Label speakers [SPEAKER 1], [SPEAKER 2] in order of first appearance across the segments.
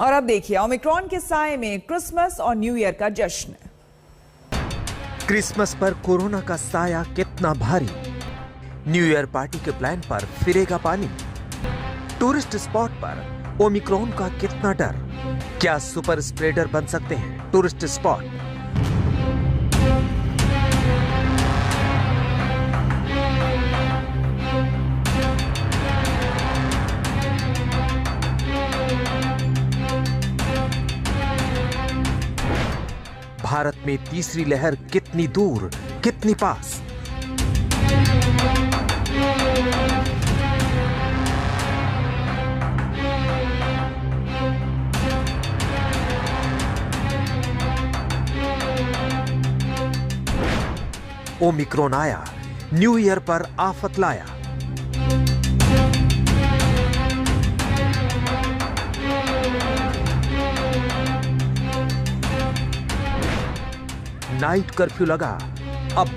[SPEAKER 1] और अब देखिए ओमिक्रॉन के साए में क्रिसमस और न्यू ईयर का जश्न।
[SPEAKER 2] क्रिसमस पर कोरोना का साया कितना भारी, न्यू ईयर पार्टी के प्लान पर फिरेगा पानी, टूरिस्ट स्पॉट पर ओमिक्रॉन का कितना डर, क्या सुपर स्प्रेडर बन सकते हैं टूरिस्ट स्पॉट। भारत में तीसरी लहर कितनी दूर, कितनी पास। ओमिक्रॉन आया, न्यू ईयर पर आफत लाया। नाइट कर्फ्यू लगा, अब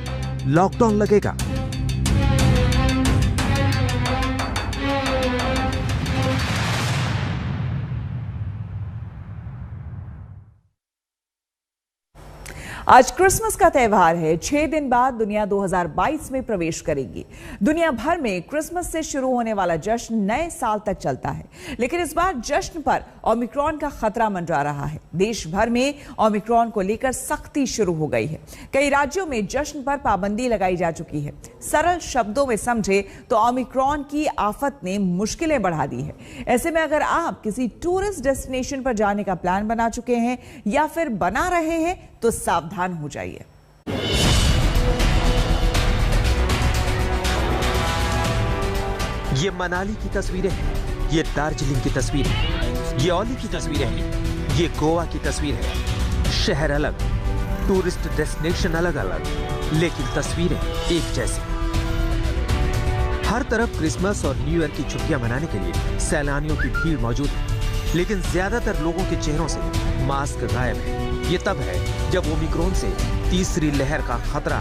[SPEAKER 2] लॉकडाउन लगेगा।
[SPEAKER 1] आज क्रिसमस का त्यौहार है। 6 दिन बाद दुनिया 2022 में प्रवेश करेगी। दुनिया भर में क्रिसमस से शुरू होने वाला जश्न नए साल तक चलता है, लेकिन इस बार जश्न पर ओमिक्रॉन का खतरा मंडरा रहा है। देश भर में ओमिक्रॉन को लेकर सख्ती शुरू हो गई है। कई राज्यों में जश्न पर पाबंदी लगाई जा चुकी है। सरल शब्दों में समझे तो ओमिक्रॉन की आफत ने मुश्किलें बढ़ा दी है। ऐसे में अगर आप किसी टूरिस्ट डेस्टिनेशन पर जाने का प्लान बना चुके हैं या फिर बना रहे हैं तो सावधान हो जाइए।
[SPEAKER 2] ये मनाली की तस्वीरें हैं, ये दार्जिलिंग की तस्वीर है, ये औली की तस्वीरें हैं, ये गोवा की तस्वीर है। शहर अलग, टूरिस्ट डेस्टिनेशन अलग अलग, लेकिन तस्वीरें एक जैसी। हर तरफ क्रिसमस और न्यू ईयर की छुट्टियां मनाने के लिए सैलानियों की भीड़ मौजूद है, लेकिन ज्यादातर लोगों के चेहरों से मास्क गायब है। ये तब है जब ओमिक्रॉन से तीसरी लहर का खतरा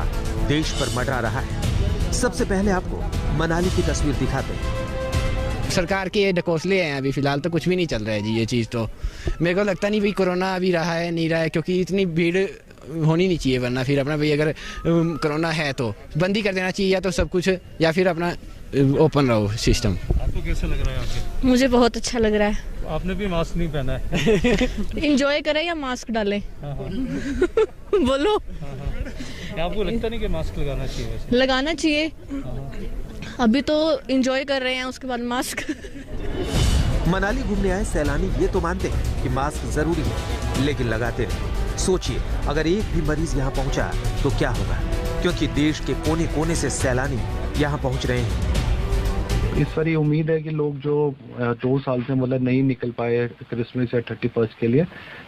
[SPEAKER 2] देश पर मंडरा रहा है। सबसे पहले आपको मनाली की तस्वीर दिखाते हैं।
[SPEAKER 3] सरकार के ढकोसले हैं, अभी फिलहाल तो कुछ भी नहीं चल रहा है जी। ये चीज़ तो मेरे को लगता नहीं भाई कोरोना अभी रहा है नहीं रहा है, क्योंकि इतनी भीड़ होनी नहीं चाहिए। वरना फिर अपना भाई अगर कोरोना है तो बंदी कर देना चाहिए, या तो सब कुछ, या फिर अपना ओपन रहो सिस्टम।
[SPEAKER 4] आपको कैसा लग रहा है आपके?
[SPEAKER 5] मुझे बहुत अच्छा लग रहा है।
[SPEAKER 4] आपने भी मास्क नहीं पहना है।
[SPEAKER 5] एंजॉय करें या मास्क डालें? बोलो।
[SPEAKER 4] आपको लगता नहीं कि मास्क लगाना चाहिए? वैसे
[SPEAKER 5] लगाना चाहिए। अभी तो एंजॉय कर रहे हैं, उसके बाद मास्क।
[SPEAKER 2] मनाली घूमने आए सैलानी ये तो मानते हैं कि मास्क जरूरी है, लेकिन लगाते रहे। सोचिए अगर एक भी मरीज यहाँ पहुँचा तो क्या होगा, क्योंकि देश के कोने कोने से सैलानी यहाँ पहुँच रहे हैं।
[SPEAKER 6] इस बार ये उम्मीद है कि लोग जो 2 साल से मतलब नहीं निकल पाए क्रिसमस या 31st के लिए,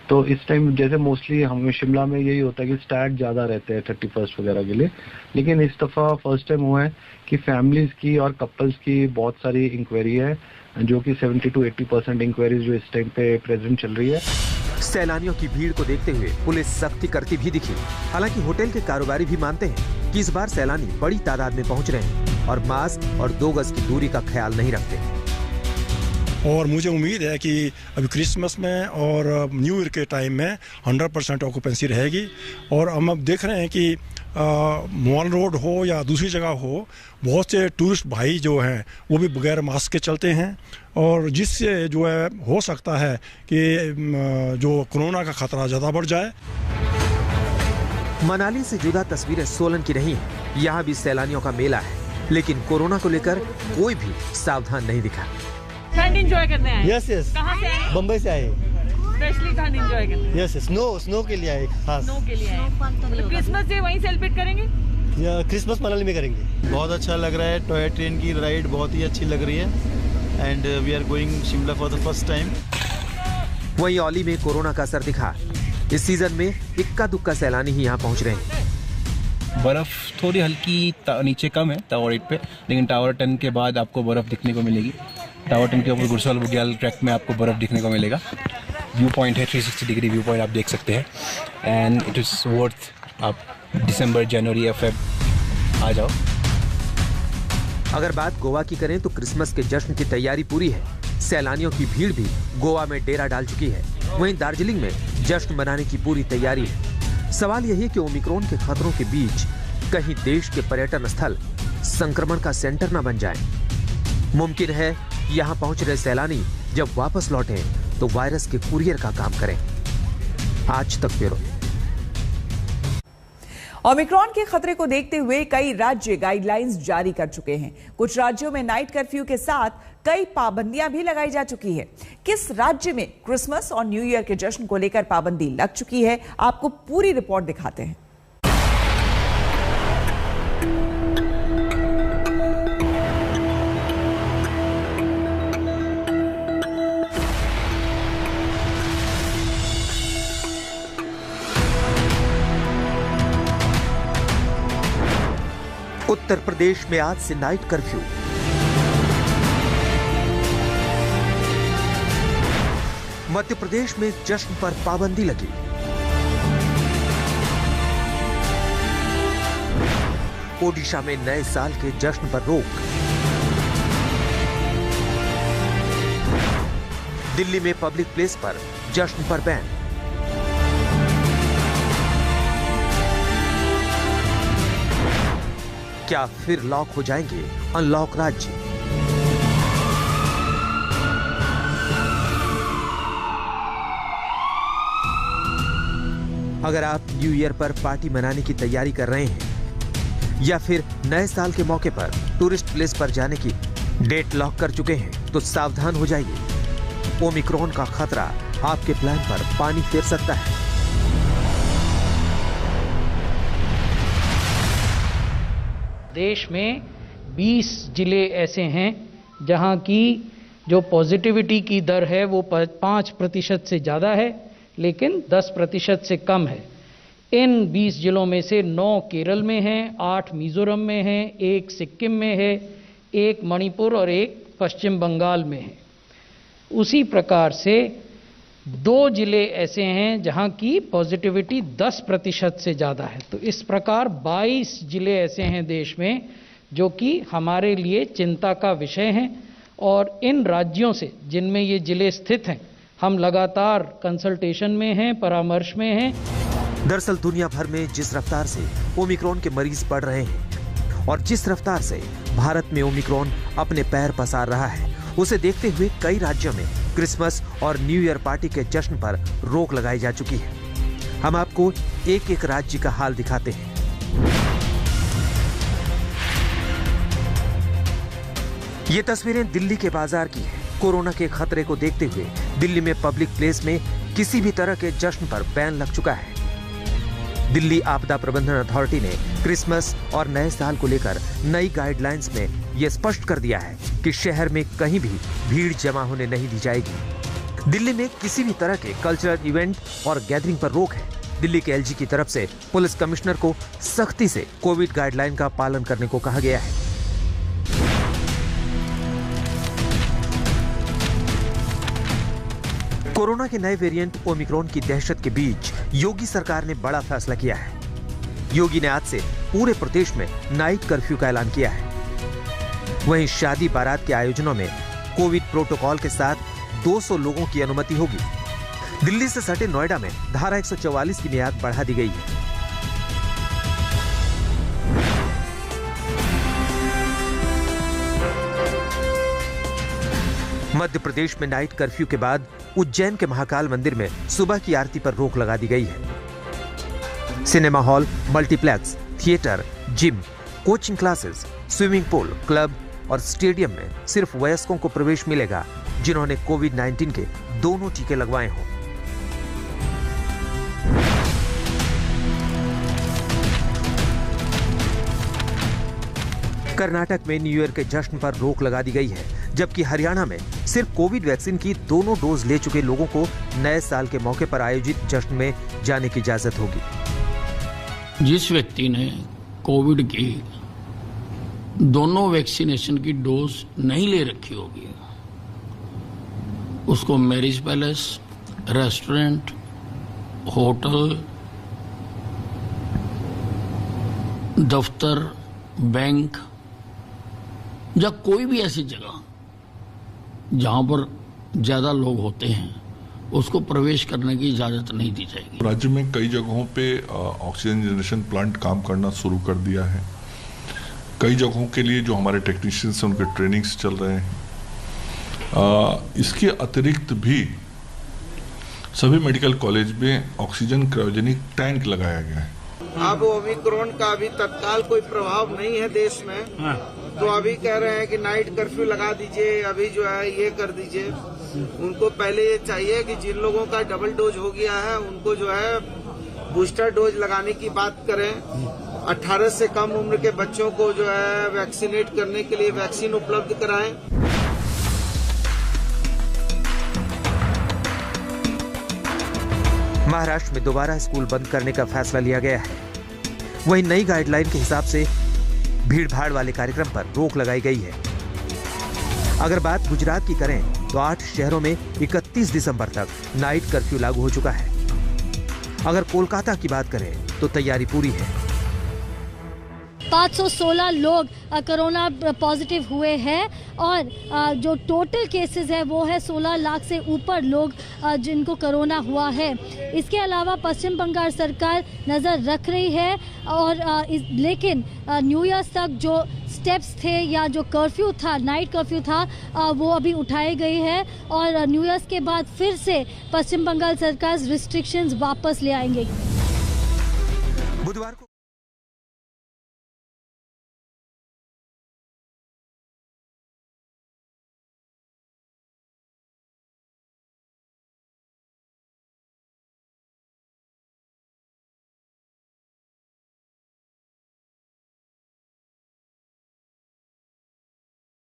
[SPEAKER 6] तो इस टाइम जैसे मोस्टली हमें शिमला में यही होता है कि स्टैग ज़्यादा रहते हैं 31st वगैरह के लिए, लेकिन इस दफ़ा फर्स्ट टाइम हुआ है कि फैमिलीज़ की और कपल्स की बहुत सारी इंक्वायरी है, जो कि 70 to 80% इंक्वायरीज जो इस टाइम पे प्रेजेंट चल रही है।
[SPEAKER 2] सैलानियों की भीड़ को देखते हुए पुलिस सख्ती करती भी दिखी। हालांकि होटल के कारोबारी भी मानते हैं कि इस बार सैलानी बड़ी तादाद में पहुंच रहे हैं और मास्क और 2 गज की दूरी का ख्याल नहीं रखते।
[SPEAKER 7] और मुझे उम्मीद है कि अभी क्रिसमस में और न्यू ईयर के टाइम में 100% ऑक्यूपेंसी रहेगी। और हम अब देख रहे हैं कि मॉल रोड हो या दूसरी जगह हो, बहुत से टूरिस्ट भाई जो हैं वो भी बगैर मास्क के चलते हैं, और जिससे जो है हो सकता है कि जो कोरोना का खतरा ज़्यादा बढ़ जाए।
[SPEAKER 2] मनाली से जुदा तस्वीरें सोलन की नहीं है। यहाँ भी सैलानियों का मेला है, लेकिन कोरोना को लेकर कोई भी सावधान नहीं दिखा।
[SPEAKER 8] ठंड एंजॉय करने आए?
[SPEAKER 9] Yes yes.
[SPEAKER 8] कहाँ से आए?
[SPEAKER 9] बम्बई से आए।
[SPEAKER 8] स्पेशली ठंड एंजॉय करने?
[SPEAKER 9] यस, स्नो के लिए आए खास।
[SPEAKER 8] स्नो के लिए आए। मतलब क्रिसमस डे वहीं सेलिब्रेट करेंगे
[SPEAKER 9] या क्रिसमस मनाली में करेंगे?
[SPEAKER 10] बहुत अच्छा लग रहा है। टॉय ट्रेन की राइड बहुत ही अच्छी लग रही है and we are going Shimla for the first time.
[SPEAKER 2] वहीं औली में कोरोना का असर दिखा। इस सीजन में इक्का दुक्का सैलानी ही यहाँ पहुँच रहे हैं।
[SPEAKER 11] बर्फ थोड़ी हल्की नीचे कम है टावर 8 पे, लेकिन टावर 10 के बाद आपको बर्फ दिखने को मिलेगी। टावर 10 के ऊपर गुरसाल बुग्याल ट्रैक में आपको बर्फ दिखने को मिलेगा। व्यू पॉइंट है, 360 डिग्री व्यू पॉइंट आप देख सकते हैं, एंड इट इज़ वर्थ। आप दिसंबर, जनवरी या फेब आ जाओ।
[SPEAKER 2] अगर बात गोवा की करें तो क्रिसमस के जश्न की तैयारी पूरी है। सैलानियों की भीड़ भी गोवा में डेरा डाल चुकी है। वहीं दार्जिलिंग में जश्न मनाने की पूरी तैयारी है। सवाल यही है कि ओमिक्रॉन के खतरों के बीच कहीं देश के पर्यटन स्थल संक्रमण का सेंटर न बन जाएं। मुमकिन है यहां पहुंच रहे सैलानी जब वापस लौटे तो वायरस के कुरियर का काम करें। आज तक ब्यूरो।
[SPEAKER 1] ओमिक्रॉन के खतरे को देखते हुए कई राज्य गाइडलाइंस जारी कर चुके हैं। कुछ राज्यों में नाइट कर्फ्यू के साथ कई पाबंदियां भी लगाई जा चुकी है। किस राज्य में क्रिसमस और न्यू ईयर के जश्न को लेकर पाबंदी लग चुकी है, आपको पूरी रिपोर्ट दिखाते हैं।
[SPEAKER 2] उत्तर प्रदेश में आज से नाइट कर्फ्यू। मध्य प्रदेश में जश्न पर पाबंदी लगी। ओडिशा में नए साल के जश्न पर रोक। दिल्ली में पब्लिक प्लेस पर जश्न पर बैन। क्या फिर लॉक हो जाएंगे अनलॉक राज्य? अगर आप न्यू ईयर पर पार्टी मनाने की तैयारी कर रहे हैं या फिर नए साल के मौके पर टूरिस्ट प्लेस पर जाने की डेट लॉक कर चुके हैं तो सावधान हो जाइए। ओमिक्रॉन का खतरा आपके प्लान पर पानी फेर सकता है।
[SPEAKER 12] देश में 20 जिले ऐसे हैं जहां की जो पॉजिटिविटी की दर है वो 5% से ज़्यादा है, लेकिन 10% से कम है। इन 20 जिलों में से 9 केरल में हैं, 8 मिजोरम में हैं, 1 सिक्किम में है, 1 मणिपुर और 1 पश्चिम बंगाल में है। उसी प्रकार से 2 जिले ऐसे हैं जहां की पॉजिटिविटी 10% से ज़्यादा है। तो इस प्रकार 22 जिले ऐसे हैं देश में जो कि हमारे लिए चिंता का विषय हैं, और इन राज्यों से जिनमें ये जिले स्थित हैं हम लगातार कंसल्टेशन में हैं, परामर्श में हैं।
[SPEAKER 2] दरअसल दुनिया भर में जिस रफ्तार से ओमिक्रॉन के मरीज बढ़ रहे हैं और जिस रफ्तार से भारत में ओमिक्रॉन अपने पैर पसार रहा है, उसे देखते हुए कई राज्यों में क्रिसमस और न्यू ईयर पार्टी के जश्न पर रोक लगाई जा चुकी है। हम आपको एक एक राज्य का हाल दिखाते हैं। ये तस्वीरें दिल्ली के बाजार की हैं। कोरोना के खतरे को देखते हुए दिल्ली में पब्लिक प्लेस में किसी भी तरह के जश्न पर बैन लग चुका है। दिल्ली आपदा प्रबंधन अथॉरिटी ने क्रिसमस और नए साल को लेकर नई गाइडलाइंस में यह स्पष्ट कर दिया है कि शहर में कहीं भी भीड़ जमा होने नहीं दी जाएगी। दिल्ली में किसी भी तरह के कल्चरल इवेंट और गैदरिंग पर रोक है। दिल्ली के एलजी की तरफ से पुलिस कमिश्नर को सख्ती से कोविड गाइडलाइन का पालन करने को कहा गया है। कोरोना के नए वेरिएंट ओमिक्रॉन की दहशत के बीच योगी सरकार ने बड़ा फैसला किया है। योगी ने आज से पूरे प्रदेश में नाइट कर्फ्यू का ऐलान किया है। वहीं शादी बारात के आयोजनों में कोविड प्रोटोकॉल के साथ 200 लोगों की अनुमति होगी। दिल्ली से सटे नोएडा में धारा 144 की मियाद बढ़ा दी गई है। मध्य प्रदेश में नाइट कर्फ्यू के बाद उज्जैन के महाकाल मंदिर में सुबह की आरती पर रोक लगा दी गई है। Cinema hall, multiplex, theatre, gym, coaching classes, swimming pool, club और स्टेडियम में सिर्फ वयस्कों को प्रवेश मिलेगा जिन्होंने कोविड-19 के दोनों टीके लगवाए हों। कर्नाटक में न्यू ईयर के जश्न पर रोक लगा दी गई है, जबकि हरियाणा में सिर्फ कोविड वैक्सीन की दोनों डोज ले चुके लोगों को नए साल के मौके पर आयोजित जश्न में जाने की इजाजत होगी।
[SPEAKER 13] जिस व्यक्ति ने कोविड की दोनों वैक्सीनेशन की डोज नहीं ले रखी होगी उसको मैरिज पैलेस, रेस्टोरेंट, होटल, दफ्तर, बैंक या कोई भी ऐसी जगह जहां पर ज़्यादा लोग होते हैं उसको प्रवेश करने की इजाज़त नहीं दी जाएगी।
[SPEAKER 14] राज्य में कई जगहों पे ऑक्सीजन जनरेशन प्लांट काम करना शुरू कर दिया है। कई जगहों के लिए जो हमारे टेक्नीशियंस हैं उनके ट्रेनिंग्स चल रहे हैं। इसके अतिरिक्त भी सभी मेडिकल कॉलेज में ऑक्सीजन क्रायोजेनिक टैंक लगाया गया है।
[SPEAKER 15] अब ओमिक्रॉन का अभी तत्काल कोई प्रभाव नहीं है देश में, तो अभी कह रहे हैं कि नाइट कर्फ्यू लगा दीजिए, अभी जो है ये कर दीजिए। उनको पहले ये चाहिए कि जिन लोगों का डबल डोज हो गया है उनको जो है बूस्टर डोज लगाने की बात करें। 18 से कम उम्र के बच्चों को जो है वैक्सीनेट करने के लिए वैक्सीन उपलब्ध कराएं।
[SPEAKER 2] महाराष्ट्र में दोबारा स्कूल बंद करने का फैसला लिया गया है। वहीं नई गाइडलाइन के हिसाब से भीड़-भाड़ वाले कार्यक्रम पर रोक लगाई गई है। अगर बात गुजरात की करें तो 8 शहरों में 31 दिसंबर तक नाइट कर्फ्यू लागू हो चुका है। अगर कोलकाता की बात करें तो तैयारी पूरी है।
[SPEAKER 16] 516 लोग कोरोना पॉजिटिव हुए हैं और जो टोटल केसेस है वो है 16 लाख से ऊपर लोग जिनको कोरोना हुआ है। इसके अलावा पश्चिम बंगाल सरकार नज़र रख रही है और लेकिन न्यू ईयर तक जो स्टेप्स थे या जो कर्फ्यू था, नाइट कर्फ्यू था, वो अभी उठाए गए हैं और न्यू ईयर के बाद फिर से पश्चिम बंगाल सरकार रिस्ट्रिक्शंस वापस ले आएंगे।
[SPEAKER 2] बुधवार को